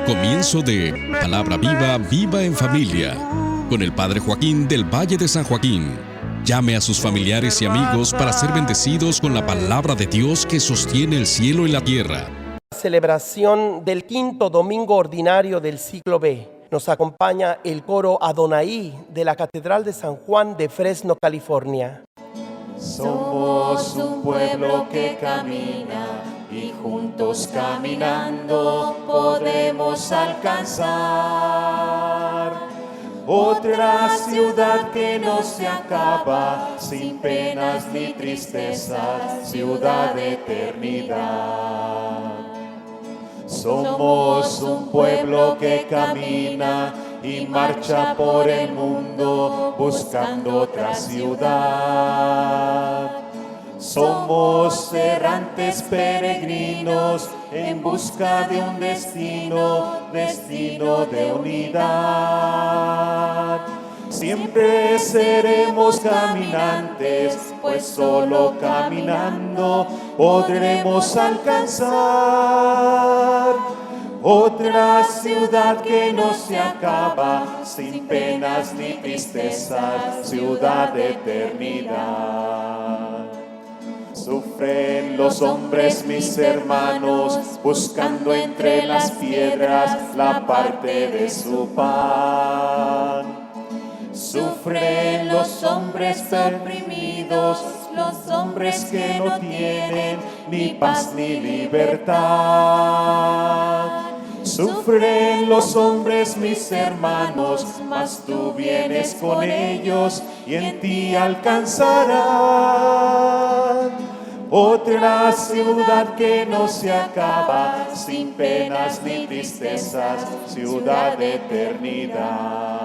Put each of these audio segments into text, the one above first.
Comienzo de Palabra Viva, Viva en Familia, con el Padre Joaquín del Valle de San Joaquín. Llame a sus familiares y amigos para ser bendecidos con la palabra de Dios que sostiene el cielo y la tierra. Celebración del quinto domingo ordinario del siglo B. Nos acompaña el coro Adonai de la Catedral de San Juan de Fresno, California. Somos un pueblo que camina y juntos caminando podemos alcanzar otra ciudad que no se acaba, sin penas ni tristezas, ciudad de eternidad. Somos un pueblo que camina y marcha por el mundo buscando otra ciudad. Somos errantes peregrinos en busca de un destino de unidad. Siempre seremos caminantes, pues solo caminando podremos alcanzar otra ciudad que no se acaba, sin penas ni tristezas, ciudad de eternidad. Sufren los hombres, mis hermanos, buscando entre las piedras la parte de su pan. Sufren los hombres oprimidos, los hombres que no tienen ni paz ni libertad. Sufren los hombres, mis hermanos, mas tú vienes con ellos y en ti alcanzarán otra ciudad que no se acaba, sin penas ni tristezas, ciudad de eternidad.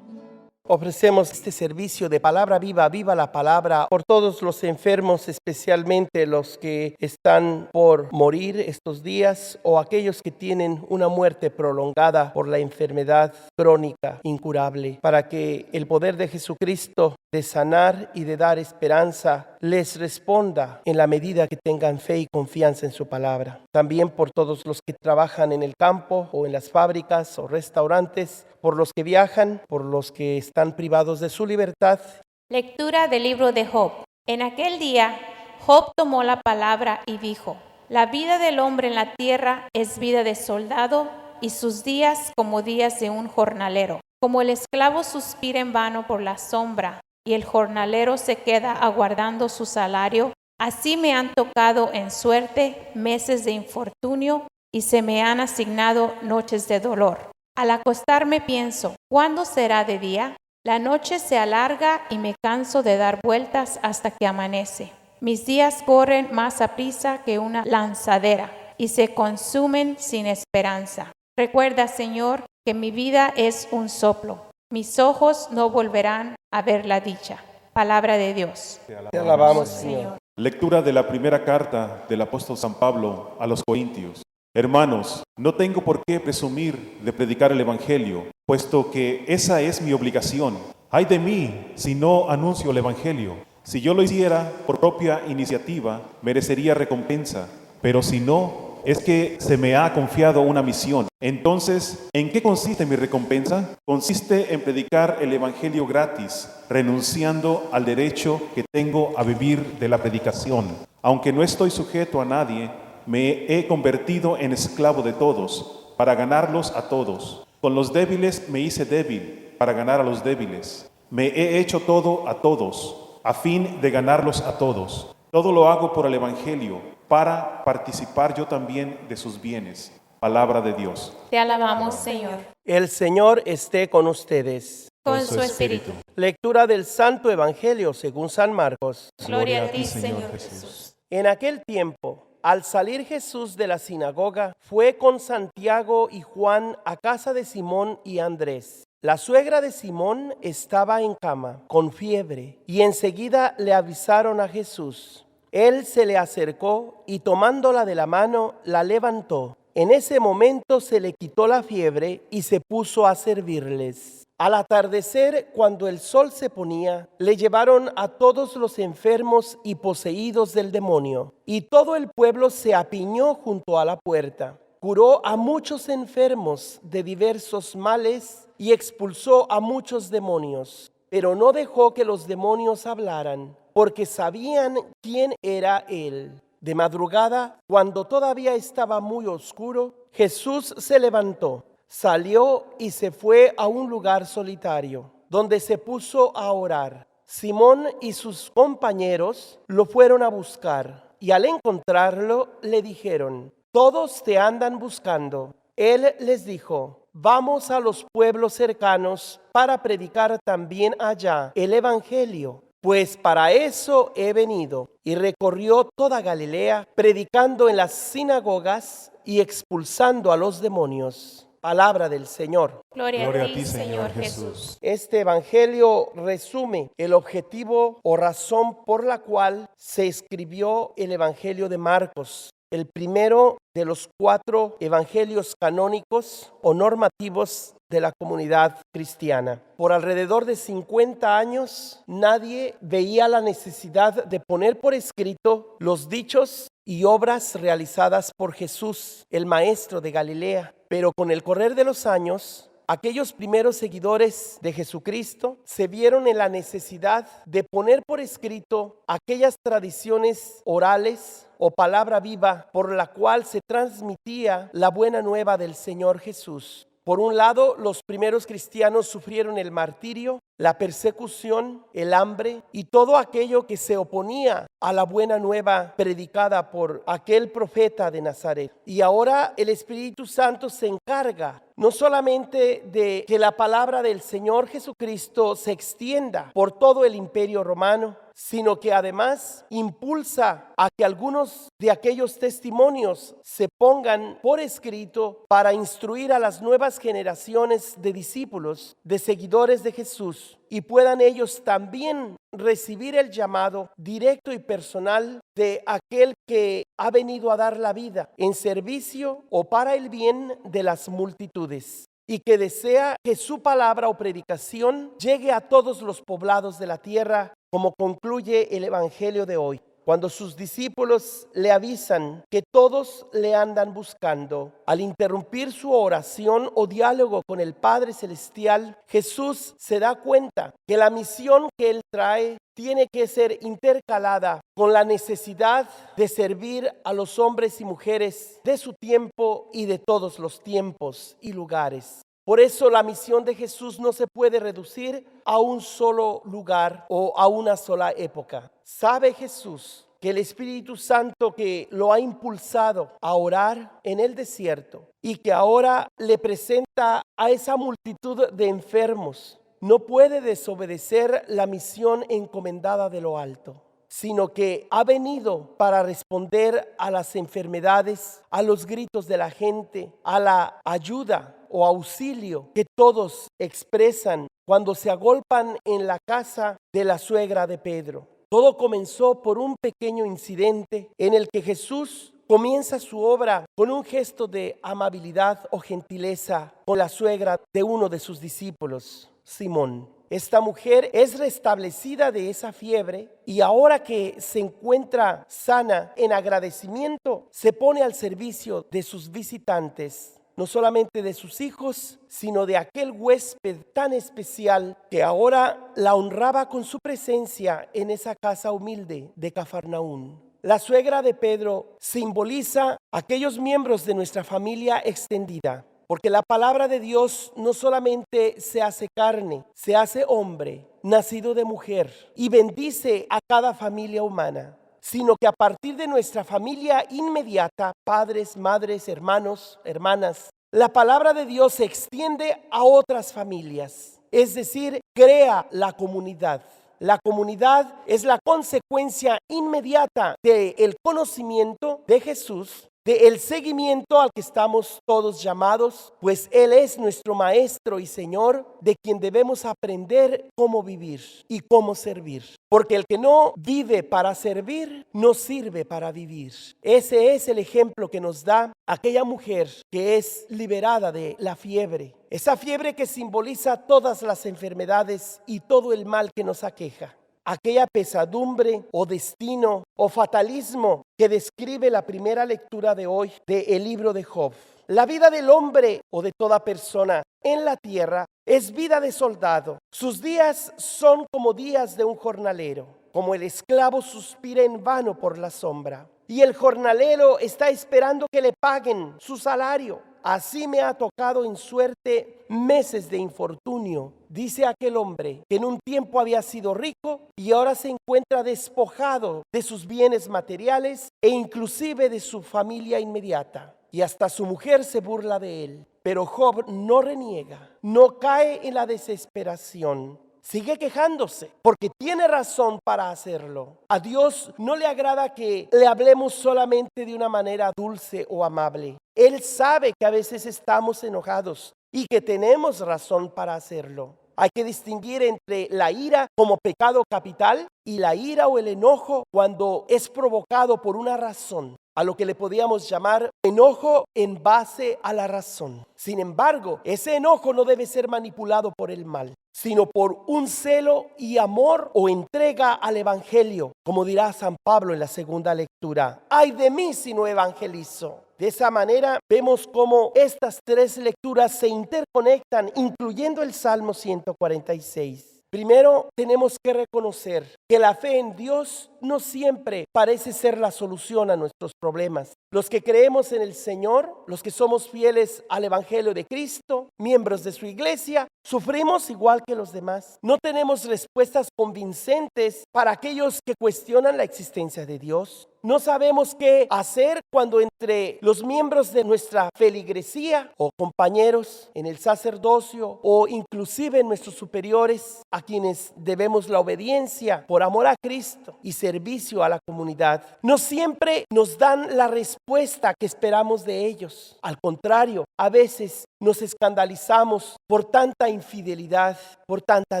Ofrecemos este servicio de Palabra Viva, Viva la Palabra, por todos los enfermos, especialmente los que están por morir estos días o aquellos que tienen una muerte prolongada por la enfermedad crónica incurable, para que el poder de Jesucristo de sanar y de dar esperanza les responda en la medida que tengan fe y confianza en su palabra. También por todos los que trabajan en el campo o en las fábricas o restaurantes, por los que viajan, por los que están privados de su libertad. Lectura del libro de Job. En aquel día, Job tomó la palabra y dijo: La vida del hombre en la tierra es vida de soldado, y sus días como días de un jornalero. Como el esclavo suspira en vano por la sombra, y el jornalero se queda aguardando su salario, así me han tocado en suerte meses de infortunio, y se me han asignado noches de dolor. Al acostarme pienso, ¿cuándo será de día? La noche se alarga y me canso de dar vueltas hasta que amanece. Mis días corren más aprisa que una lanzadera y se consumen sin esperanza. Recuerda, Señor, que mi vida es un soplo. Mis ojos no volverán a ver la dicha. Palabra de Dios. Te alabamos, Señor. Lectura de la primera carta del apóstol San Pablo a los Corintios. Hermanos, no tengo por qué presumir de predicar el Evangelio, puesto que esa es mi obligación. Ay de mí si no anuncio el Evangelio. Si yo lo hiciera por propia iniciativa, merecería recompensa, pero si no, es que se me ha confiado una misión. Entonces, ¿en qué consiste mi recompensa? Consiste en predicar el Evangelio gratis, renunciando al derecho que tengo a vivir de la predicación. Aunque no estoy sujeto a nadie, me he convertido en esclavo de todos, para ganarlos a todos. Con los débiles me hice débil, para ganar a los débiles. Me he hecho todo a todos, a fin de ganarlos a todos. Todo lo hago por el Evangelio, para participar yo también de sus bienes. Palabra de Dios. Te alabamos, Señor. El Señor esté con ustedes. Con su espíritu. Lectura del Santo Evangelio según San Marcos. Gloria a ti, Señor Jesús. En aquel tiempo, al salir Jesús de la sinagoga, fue con Santiago y Juan a casa de Simón y Andrés. La suegra de Simón estaba en cama, con fiebre, y enseguida le avisaron a Jesús. Él se le acercó y tomándola de la mano, la levantó. En ese momento se le quitó la fiebre y se puso a servirles. Al atardecer, cuando el sol se ponía, le llevaron a todos los enfermos y poseídos del demonio, y todo el pueblo se apiñó junto a la puerta. curó a muchos enfermos de diversos males y expulsó a muchos demonios, pero no dejó que los demonios hablaran, porque sabían quién era él. De madrugada, cuando todavía estaba muy oscuro, Jesús se levantó, salió y se fue a un lugar solitario, donde se puso a orar. Simón y sus compañeros lo fueron a buscar, y al encontrarlo le dijeron: «Todos te andan buscando». Él les dijo: «Vamos a los pueblos cercanos para predicar también allá el evangelio, pues para eso he venido». Y recorrió toda Galilea, predicando en las sinagogas y expulsando a los demonios. Palabra del Señor. Gloria a ti, Señor Jesús. Este evangelio resume el objetivo o razón por la cual se escribió el evangelio de Marcos, el primero de los 4 evangelios canónicos o normativos de la comunidad cristiana. Por alrededor de 50 años, nadie veía la necesidad de poner por escrito los dichos y obras realizadas por Jesús, el maestro de Galilea. Pero con el correr de los años, aquellos primeros seguidores de Jesucristo se vieron en la necesidad de poner por escrito aquellas tradiciones orales o palabra viva por la cual se transmitía la buena nueva del Señor Jesús. Por un lado, los primeros cristianos sufrieron el martirio, la persecución, el hambre y todo aquello que se oponía a la buena nueva predicada por aquel profeta de Nazaret. Y ahora el Espíritu Santo se encarga no solamente de que la palabra del Señor Jesucristo se extienda por todo el Imperio Romano, sino que además impulsa a que algunos de aquellos testimonios se pongan por escrito para instruir a las nuevas generaciones de discípulos, de seguidores de Jesús, y puedan ellos también recibir el llamado directo y personal de aquel que ha venido a dar la vida en servicio o para el bien de las multitudes, y que desea que su palabra o predicación llegue a todos los poblados de la tierra, como concluye el evangelio de hoy, cuando sus discípulos le avisan que todos le andan buscando. Al interrumpir su oración o diálogo con el Padre Celestial, Jesús se da cuenta que la misión que él trae tiene que ser intercalada con la necesidad de servir a los hombres y mujeres de su tiempo y de todos los tiempos y lugares. Por eso la misión de Jesús no se puede reducir a un solo lugar o a una sola época. Sabe Jesús que el Espíritu Santo que lo ha impulsado a orar en el desierto y que ahora le presenta a esa multitud de enfermos, no puede desobedecer la misión encomendada de lo alto, sino que ha venido para responder a las enfermedades, a los gritos de la gente, a la ayuda o auxilio que todos expresan cuando se agolpan en la casa de la suegra de Pedro. Todo comenzó por un pequeño incidente en el que Jesús comienza su obra con un gesto de amabilidad o gentileza con la suegra de uno de sus discípulos, Simón. Esta mujer es restablecida de esa fiebre y ahora que se encuentra sana, en agradecimiento, se pone al servicio de sus visitantes, no solamente de sus hijos, sino de aquel huésped tan especial que ahora la honraba con su presencia en esa casa humilde de Cafarnaún. La suegra de Pedro simboliza aquellos miembros de nuestra familia extendida, porque la palabra de Dios no solamente se hace carne, se hace hombre, nacido de mujer, y bendice a cada familia humana, sino que a partir de nuestra familia inmediata, padres, madres, hermanos, hermanas, la palabra de Dios se extiende a otras familias, es decir, crea la comunidad. La comunidad es la consecuencia inmediata del conocimiento de Jesús, del seguimiento al que estamos todos llamados, pues Él es nuestro Maestro y Señor, de quien debemos aprender cómo vivir y cómo servir. Porque el que no vive para servir, no sirve para vivir. Ese es el ejemplo que nos da aquella mujer que es liberada de la fiebre. Esa fiebre que simboliza todas las enfermedades y todo el mal que nos aqueja. Aquella pesadumbre o destino o fatalismo que describe la primera lectura de hoy del libro de Job. La vida del hombre o de toda persona en la tierra es vida de soldado. Sus días son como días de un jornalero, como el esclavo suspira en vano por la sombra, y el jornalero está esperando que le paguen su salario. Así me ha tocado en suerte meses de infortunio, dice aquel hombre que en un tiempo había sido rico y ahora se encuentra despojado de sus bienes materiales e inclusive de su familia inmediata. Y hasta su mujer se burla de él. Pero Job no reniega, no cae en la desesperación. Sigue quejándose porque tiene razón para hacerlo. A Dios no le agrada que le hablemos solamente de una manera dulce o amable. Él sabe que a veces estamos enojados y que tenemos razón para hacerlo. Hay que distinguir entre la ira como pecado capital y la ira o el enojo cuando es provocado por una razón, a lo que le podríamos llamar enojo en base a la razón. Sin embargo, ese enojo no debe ser manipulado por el mal, sino por un celo y amor o entrega al evangelio, como dirá San Pablo en la segunda lectura. ¡Ay de mí si no evangelizo! De esa manera vemos cómo estas tres lecturas se interconectan, incluyendo el Salmo 146. Primero, tenemos que reconocer que la fe en Dios no siempre parece ser la solución a nuestros problemas. Los que creemos en el Señor, los que somos fieles al Evangelio de Cristo, miembros de su iglesia, sufrimos igual que los demás. No tenemos respuestas convincentes para aquellos que cuestionan la existencia de Dios. No sabemos qué hacer cuando entre los miembros de nuestra feligresía o compañeros en el sacerdocio o inclusive nuestros superiores a quienes debemos la obediencia por amor a Cristo y servicio a la comunidad, no siempre nos dan la respuesta que esperamos de ellos. Al contrario, a veces nos escandalizamos por tanta infidelidad, por tanta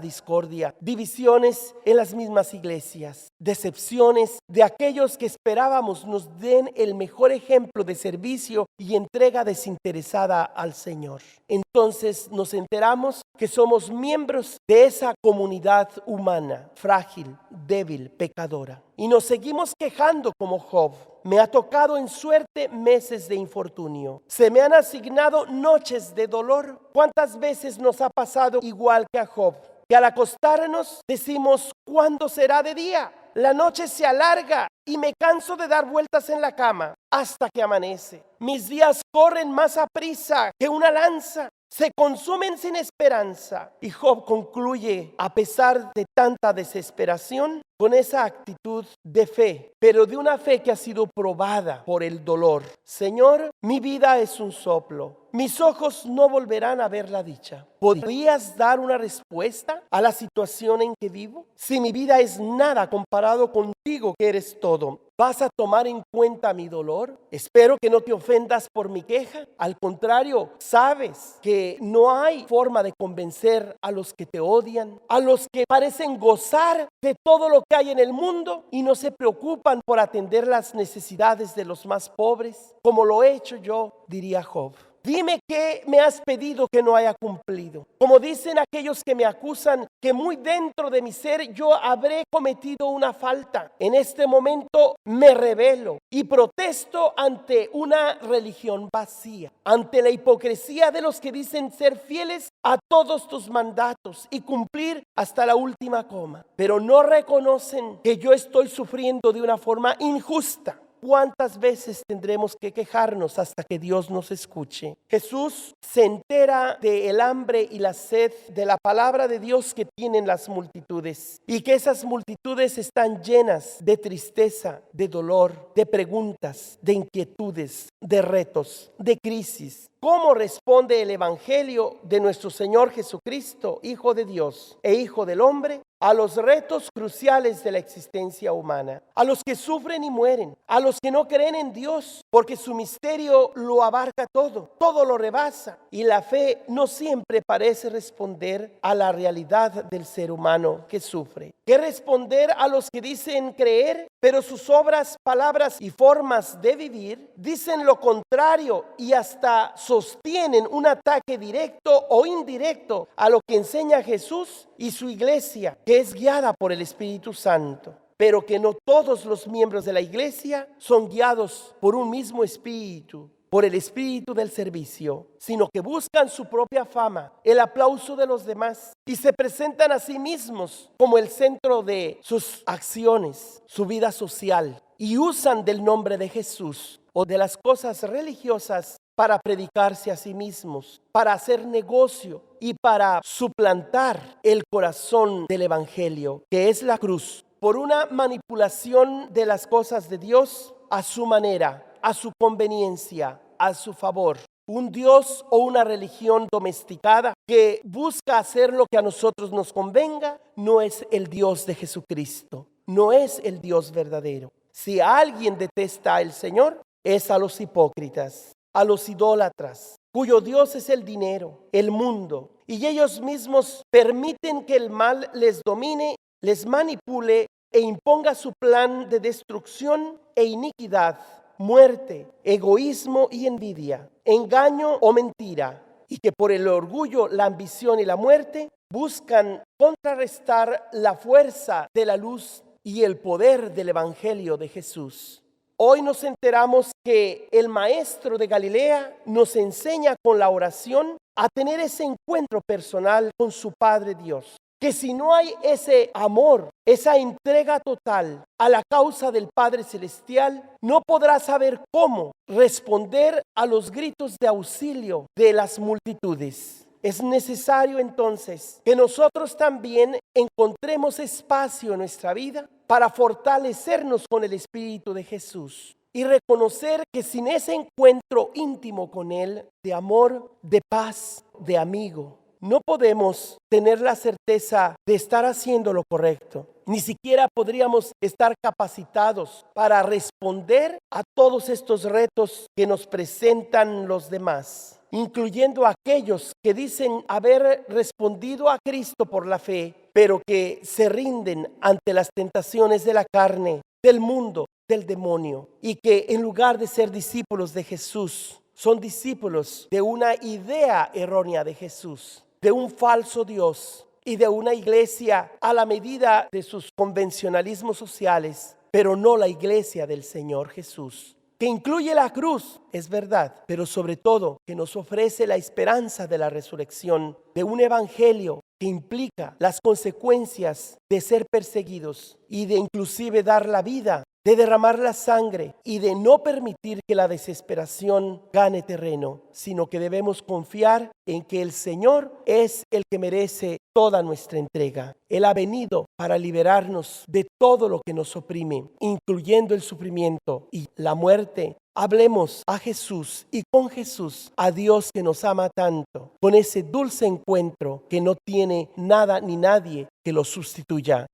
discordia, divisiones en las mismas iglesias, decepciones de aquellos que esperábamos nos den el mejor ejemplo de servicio y entrega desinteresada al Señor. Entonces nos enteramos que somos miembros de esa comunidad humana, frágil, débil, pecadora. Y nos seguimos quejando como Job. Me ha tocado en suerte meses de infortunio. Se me han asignado noches de dolor. ¿Cuántas veces nos ha pasado igual que a Job? Que al acostarnos decimos, ¿cuándo será de día? La noche se alarga y me canso de dar vueltas en la cama hasta que amanece. Mis días corren más aprisa que una lanza. Se consumen sin esperanza. Y Job concluye, a pesar de tanta desesperación, con esa actitud de fe, pero de una fe que ha sido probada por el dolor. Señor, mi vida es un soplo. Mis ojos no volverán a ver la dicha. ¿Podrías dar una respuesta a la situación en que vivo? Si mi vida es nada comparado contigo, que eres todo, ¿vas a tomar en cuenta mi dolor? Espero que no te ofendas por mi queja. Al contrario, sabes que no hay forma de convencer a los que te odian, a los que parecen gozar de todo lo que hay en el mundo y no se preocupan por atender las necesidades de los más pobres, como lo he hecho yo, diría Job. Dime qué me has pedido que no haya cumplido. Como dicen aquellos que me acusan, que muy dentro de mi ser yo habré cometido una falta. En este momento me rebelo y protesto ante una religión vacía, ante la hipocresía de los que dicen ser fieles a todos tus mandatos y cumplir hasta la última coma, pero no reconocen que yo estoy sufriendo de una forma injusta. ¿Cuántas veces tendremos que quejarnos hasta que Dios nos escuche? Jesús se entera del hambre y la sed de la palabra de Dios que tienen las multitudes y que esas multitudes están llenas de tristeza, de dolor, de preguntas, de inquietudes, de retos, de crisis. ¿Cómo responde el Evangelio de nuestro Señor Jesucristo, Hijo de Dios e Hijo del Hombre, a los retos cruciales de la existencia humana, a los que sufren y mueren, a los que no creen en Dios, porque su misterio lo abarca todo lo rebasa, y la fe no siempre parece responder a la realidad del ser humano que sufre? ¿Qué responder a los que dicen creer, pero sus obras, palabras y formas de vivir dicen lo contrario y hasta sostienen un ataque directo o indirecto a lo que enseña Jesús y su iglesia, que es guiada por el Espíritu Santo? Pero que no todos los miembros de la iglesia son guiados por un mismo espíritu. por el espíritu del servicio, sino que buscan su propia fama, el aplauso de los demás y se presentan a sí mismos como el centro de sus acciones, su vida social, y usan del nombre de Jesús o de las cosas religiosas para predicarse a sí mismos, para hacer negocio y para suplantar el corazón del evangelio, que es la cruz, por una manipulación de las cosas de Dios a su manera, a su conveniencia, a su favor. Un Dios o una religión domesticada que busca hacer lo que a nosotros nos convenga no es el Dios de Jesucristo, no es el Dios verdadero. Si alguien detesta al Señor, es a los hipócritas, a los idólatras, cuyo Dios es el dinero, el mundo, y ellos mismos permiten que el mal les domine, les manipule e imponga su plan de destrucción e iniquidad, muerte, egoísmo y envidia, engaño o mentira, y que por el orgullo, la ambición y la muerte buscan contrarrestar la fuerza de la luz y el poder del Evangelio de Jesús. Hoy nos enteramos que el maestro de Galilea nos enseña con la oración a tener ese encuentro personal con su Padre Dios. Que si no hay ese amor, esa entrega total a la causa del Padre Celestial, no podrá saber cómo responder a los gritos de auxilio de las multitudes. Es necesario entonces que nosotros también encontremos espacio en nuestra vida para fortalecernos con el Espíritu de Jesús y reconocer que sin ese encuentro íntimo con Él, de amor, de paz, de amigo, no podemos tener la certeza de estar haciendo lo correcto. Ni siquiera podríamos estar capacitados para responder a todos estos retos que nos presentan los demás, incluyendo a aquellos que dicen haber respondido a Cristo por la fe, pero que se rinden ante las tentaciones de la carne, del mundo, del demonio, y que en lugar de ser discípulos de Jesús, son discípulos de una idea errónea de Jesús, de un falso Dios y de una iglesia a la medida de sus convencionalismos sociales, pero no la iglesia del Señor Jesús, que incluye la cruz, es verdad, pero sobre todo que nos ofrece la esperanza de la resurrección, de un evangelio que implica las consecuencias de ser perseguidos y de inclusive dar la vida, de derramar la sangre y de no permitir que la desesperación gane terreno, sino que debemos confiar en que el Señor es el que merece toda nuestra entrega. Él ha venido para liberarnos de todo lo que nos oprime, incluyendo el sufrimiento y la muerte. Hablemos a Jesús y con Jesús, a Dios que nos ama tanto, con ese dulce encuentro que no tiene nada ni nadie que lo sustituya.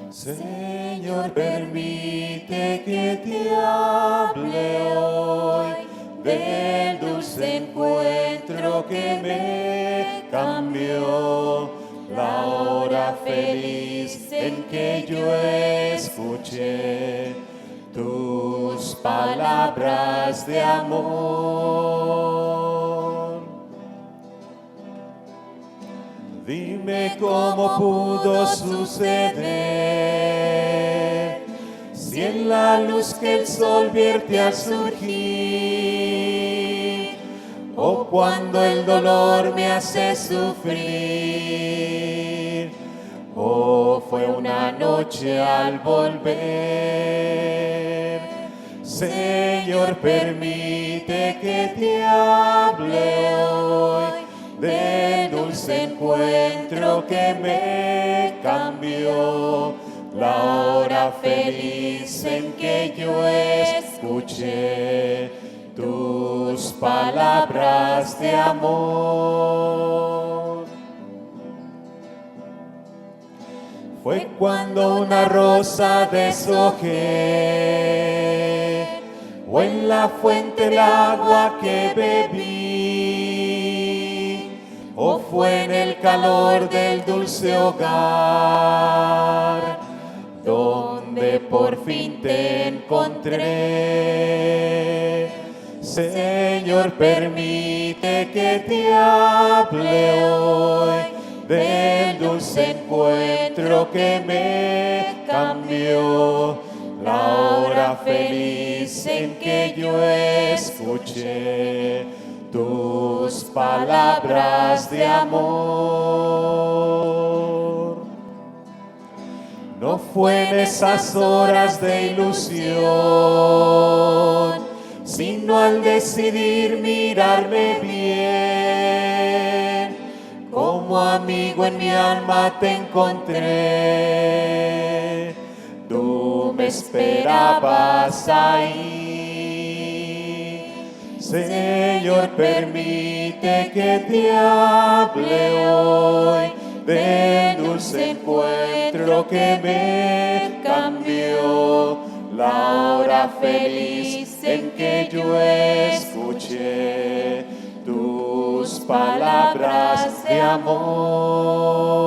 Señor, permite que te hable hoy del dulce encuentro que me cambió, la hora feliz en que yo escuché tus palabras de amor. Dime cómo pudo suceder, si en la luz que el sol vierte al surgir, o cuando el dolor me hace sufrir, o fue una noche al volver. Señor, permite que te hable hoy del dulce encuentro que me cambió, la hora feliz en que yo escuché tus palabras de amor. Fue cuando una rosa deshojé, o en la fuente del agua que bebí, o fue en el calor del dulce hogar, donde por fin te encontré. Señor, permite que te hable hoy del dulce encuentro que me cambió, la hora feliz en que yo escuché tus palabras de amor. No fue en esas horas de ilusión, sino al decidir mirarme bien. Como amigo en mi alma te encontré, tú me esperabas ahí. Señor, permite que te hable hoy del dulce encuentro que me cambió, la hora feliz en que yo escuché tus palabras de amor.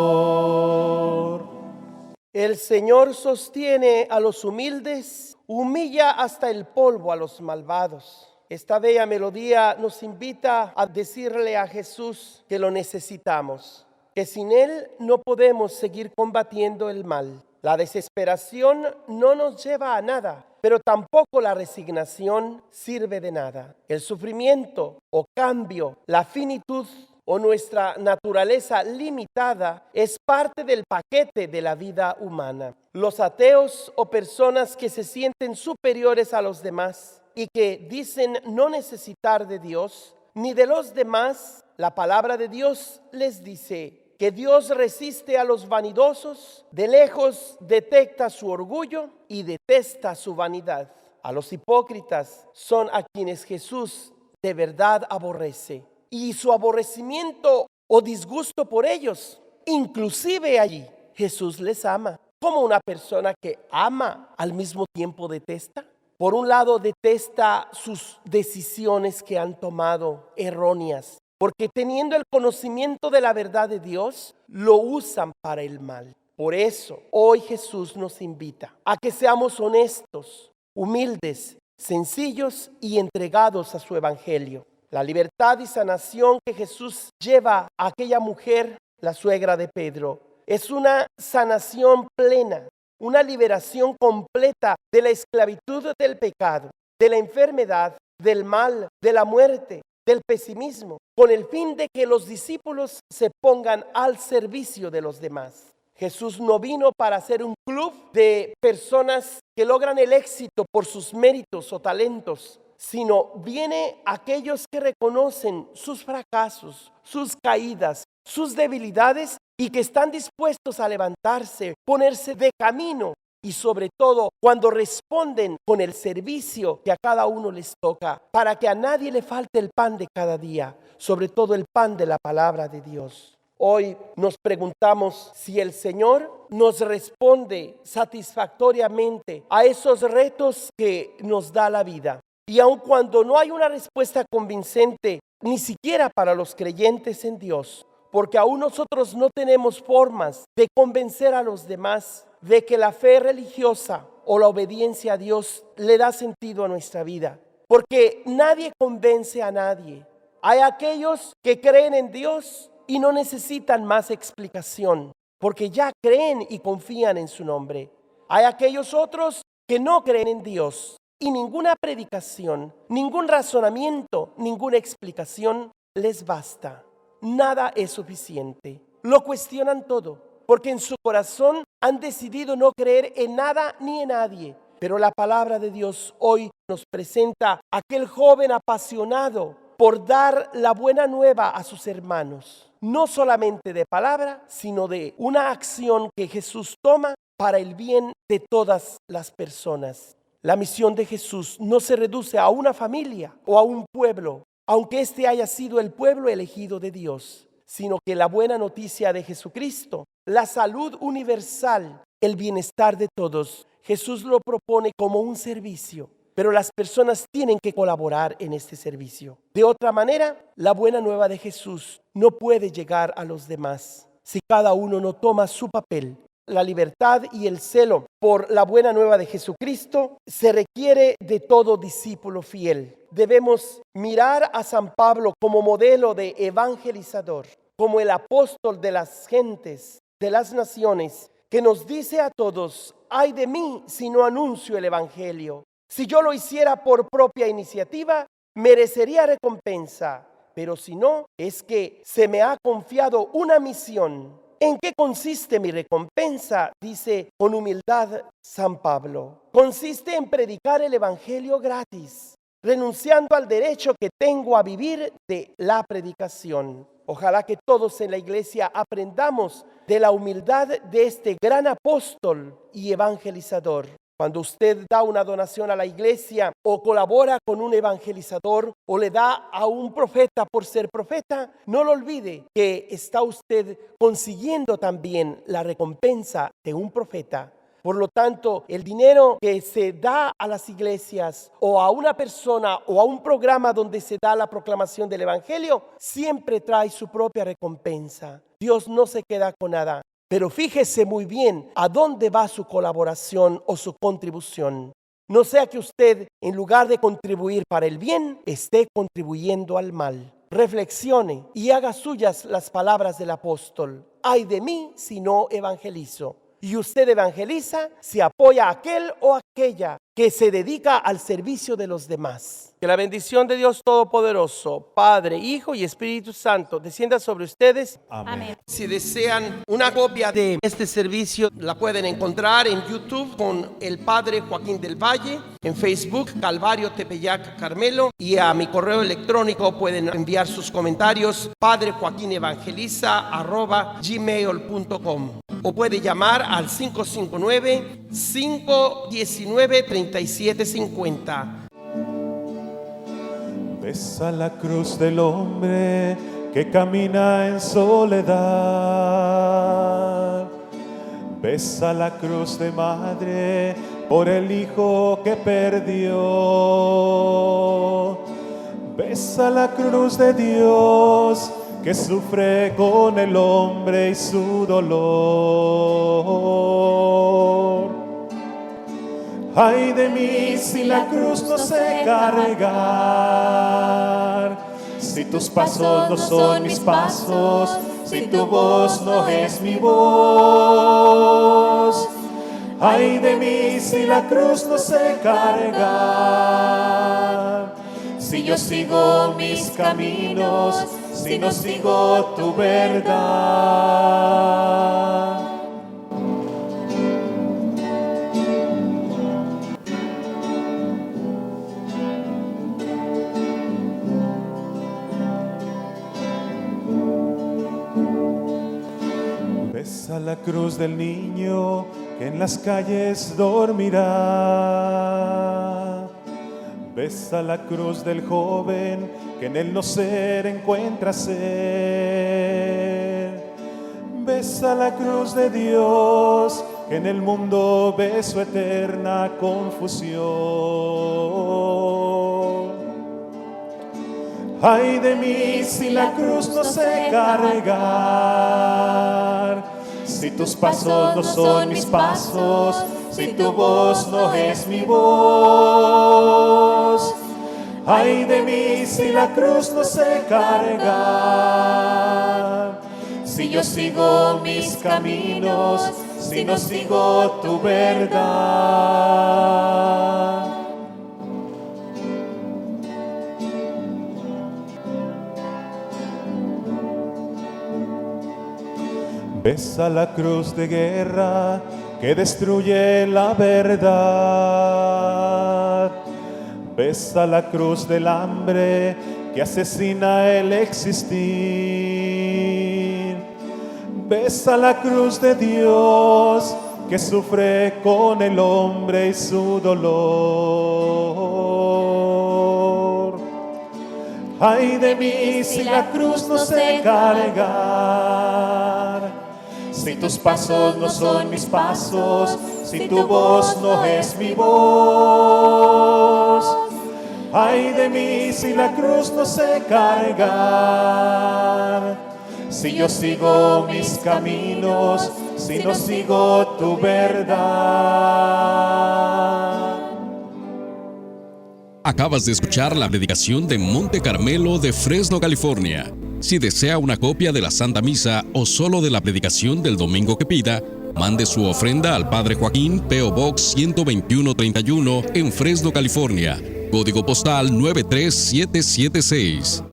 El Señor sostiene a los humildes, humilla hasta el polvo a los malvados. Esta bella melodía nos invita a decirle a Jesús que lo necesitamos, que sin Él no podemos seguir combatiendo el mal. La desesperación no nos lleva a nada, pero tampoco la resignación sirve de nada. El sufrimiento o cambio, la finitud o nuestra naturaleza limitada es parte del paquete de la vida humana. Los ateos o personas que se sienten superiores a los demás y que dicen no necesitar de Dios ni de los demás, la palabra de Dios les dice que Dios resiste a los vanidosos, de lejos detecta su orgullo y detesta su vanidad. A los hipócritas son a quienes Jesús de verdad aborrece. Y su aborrecimiento o disgusto por ellos, inclusive allí, Jesús les ama. Como una persona que ama al mismo tiempo detesta. Por un lado detesta sus decisiones que han tomado erróneas, porque teniendo el conocimiento de la verdad de Dios, lo usan para el mal. Por eso, hoy Jesús nos invita a que seamos honestos, humildes, sencillos y entregados a su evangelio. La libertad y sanación que Jesús lleva a aquella mujer, la suegra de Pedro, es una sanación plena, una liberación completa de la esclavitud del pecado, de la enfermedad, del mal, de la muerte, del pesimismo, con el fin de que los discípulos se pongan al servicio de los demás. Jesús no vino para ser un club de personas que logran el éxito por sus méritos o talentos, sino viene aquellos que reconocen sus fracasos, sus caídas, sus debilidades y que están dispuestos a levantarse, ponerse de camino y sobre todo cuando responden con el servicio que a cada uno les toca, para que a nadie le falte el pan de cada día, sobre todo el pan de la palabra de Dios. Hoy nos preguntamos si el Señor nos responde satisfactoriamente a esos retos que nos da la vida. Y aun cuando no hay una respuesta convincente, ni siquiera para los creyentes en Dios, porque aún nosotros no tenemos formas de convencer a los demás de que la fe religiosa o la obediencia a Dios le da sentido a nuestra vida, porque nadie convence a nadie. Hay aquellos que creen en Dios y no necesitan más explicación, porque ya creen y confían en su nombre. Hay aquellos otros que no creen en Dios y ninguna predicación, ningún razonamiento, ninguna explicación les basta. Nada es suficiente. Lo cuestionan todo, porque en su corazón han decidido no creer en nada ni en nadie. Pero la palabra de Dios hoy nos presenta a aquel joven apasionado por dar la buena nueva a sus hermanos. No solamente de palabra, sino de una acción que Jesús toma para el bien de todas las personas. La misión de Jesús no se reduce a una familia o a un pueblo, aunque este haya sido el pueblo elegido de Dios, sino que la buena noticia de Jesucristo, la salud universal, el bienestar de todos, Jesús lo propone como un servicio, pero las personas tienen que colaborar en este servicio. De otra manera, la buena nueva de Jesús no puede llegar a los demás si cada uno no toma su papel. La libertad y el celo por la buena nueva de Jesucristo se requiere de todo discípulo fiel. Debemos mirar a San Pablo como modelo de evangelizador, como el apóstol de las gentes, de las naciones, que nos dice a todos: ay de mí si no anuncio el Evangelio. Si yo lo hiciera por propia iniciativa, merecería recompensa, pero si no, es que se me ha confiado una misión. ¿En qué consiste mi recompensa?, dice con humildad San Pablo. Consiste en predicar el Evangelio gratis, renunciando al derecho que tengo a vivir de la predicación. Ojalá que todos en la iglesia aprendamos de la humildad de este gran apóstol y evangelizador. Cuando usted da una donación a la iglesia o colabora con un evangelizador o le da a un profeta por ser profeta, no lo olvide que está usted consiguiendo también la recompensa de un profeta. Por lo tanto, el dinero que se da a las iglesias o a una persona o a un programa donde se da la proclamación del Evangelio, siempre trae su propia recompensa. Dios no se queda con nada. Pero fíjese muy bien a dónde va su colaboración o su contribución. No sea que usted, en lugar de contribuir para el bien, esté contribuyendo al mal. Reflexione y haga suyas las palabras del apóstol. Ay de mí si no evangelizo. Y usted evangeliza si apoya a aquel o aquella que se dedica al servicio de los demás. Que la bendición de Dios Todopoderoso, Padre, Hijo y Espíritu Santo, descienda sobre ustedes. Amén. Si desean una copia de este servicio, la pueden encontrar en YouTube con el Padre Joaquín del Valle, en Facebook, Calvario Tepeyac Carmelo, y a mi correo electrónico pueden enviar sus comentarios, padrejoaquinevangeliza@gmail.com, o puede llamar al 559-519-3750. Besa la cruz del hombre que camina en soledad. Besa la cruz de madre por el hijo que perdió. Besa la cruz de Dios que sufre con el hombre y su dolor. Ay de mí si la cruz no sé cargar, si tus pasos no son mis pasos, si tu voz no es mi voz. Ay de mí si la cruz no sé cargar, si yo sigo mis caminos, si no sigo tu verdad. Besa la cruz del niño que en las calles dormirá. Besa la cruz del joven que en el no ser encuentra ser. Besa la cruz de Dios que en el mundo ve su eterna confusión. Ay de mí si la cruz no sé cargar, si tus pasos no son mis pasos, si tu voz no es mi voz. Ay de mí si la cruz no sé cargar, si yo sigo mis caminos, si no sigo tu verdad. Besa la cruz de guerra que destruye la verdad. Besa la cruz del hambre que asesina el existir. Besa la cruz de Dios que sufre con el hombre y su dolor. Ay de mí si la cruz no sé cargar, si tus pasos no son mis pasos, si tu voz no es mi voz. Ay de mí si la cruz no sé cargar, si yo sigo mis caminos, si no sigo tu verdad. Acabas de escuchar la predicación de Monte Carmelo de Fresno, California. Si desea una copia de la Santa Misa o solo de la predicación del domingo que pida, Mande su ofrenda al Padre Joaquín, P.O. Box 12131 en Fresno, California. Código postal 93776.